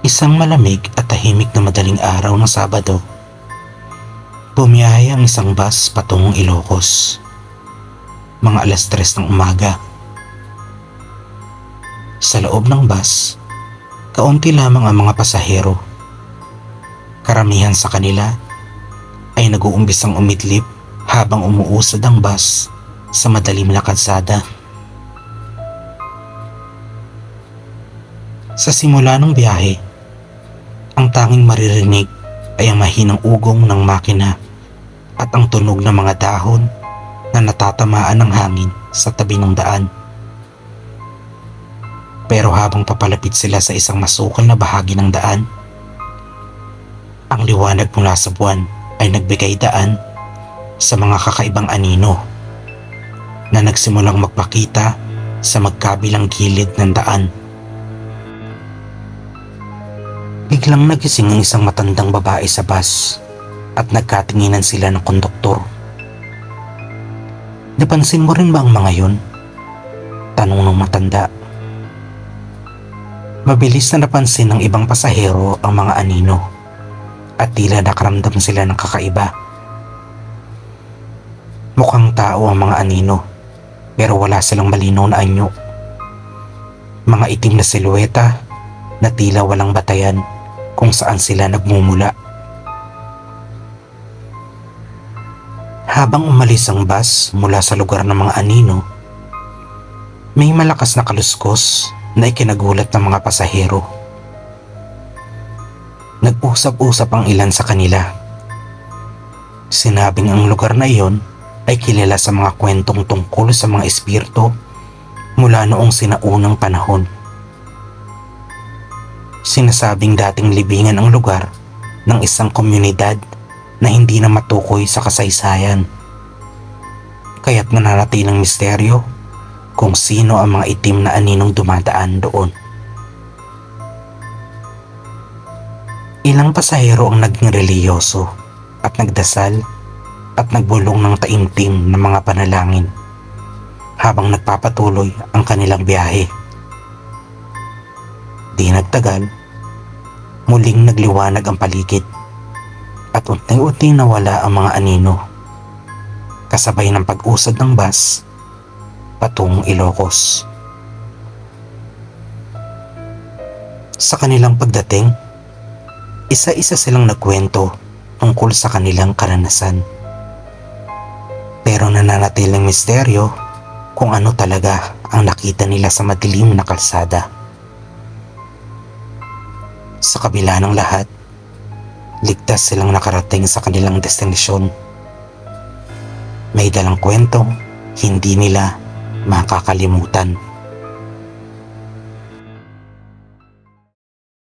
Isang malamig at tahimik na madaling araw ng Sabado, bumiyahe ang isang bus patungong Ilocos. Mga 3:00 ng umaga. Sa loob ng bus, kaunti lamang ang mga pasahero. Karamihan sa kanila ay nag-uumbisang umidlip habang umuusad ang bus sa madilim na kalsada. Sa simula ng biyahe, ang tanging maririnig ay ang mahinang ugong ng makina at ang tunog ng mga dahon na natatamaan ng hangin sa tabi ng daan. Pero habang papalapit sila sa isang masukal na bahagi ng daan, ang liwanag mula sa buwan ay nagbigay daan sa mga kakaibang anino na nagsimulang magpakita sa magkabilang gilid ng daan. Biglang nagising ang isang matandang babae sa bus at nagkatinginan sila ng konduktor. "Napansin mo rin ba ang mga yun?" tanong ng matanda. Mabilis na napansin ng ibang pasahero ang mga anino at tila nakaramdam sila ng kakaiba. Mukhang tao ang mga anino pero wala silang malinaw na anyo. Mga itim na silueta na tila walang batayan kung saan sila nagmumula. Habang umalis ang bus mula sa lugar ng mga anino, may malakas na kaluskos na ikinagulat ng mga pasahero. Nag-usap-usap ang ilan sa kanila. Sinabing ang lugar na iyon ay kilala sa mga kwentong tungkol sa mga espiritu mula noong sinaunang panahon. Sinasabing dating libingan ang lugar ng isang komunidad na hindi na matukoy sa kasaysayan. Kaya't nananatiling misteryo kung sino ang mga itim na aninong dumadaan doon. Ilang pasahero ang naging reliyoso at nagdasal at nagbulong ng taimtim na mga panalangin habang nagpapatuloy ang kanilang biyahe. Di nagtagal, muling nagliwanag ang paligid at unti-unting nawala ang mga anino kasabay ng pag-usad ng bus patungong Ilocos. Sa kanilang pagdating, isa-isa silang nagkwento tungkol sa kanilang karanasan. Pero nananatiling misteryo kung ano talaga ang nakita nila sa madilim na kalsada. Sa kabila ng lahat, ligtas silang nakarating sa kanilang destinasyon. May dalang kwentong hindi nila makakalimutan.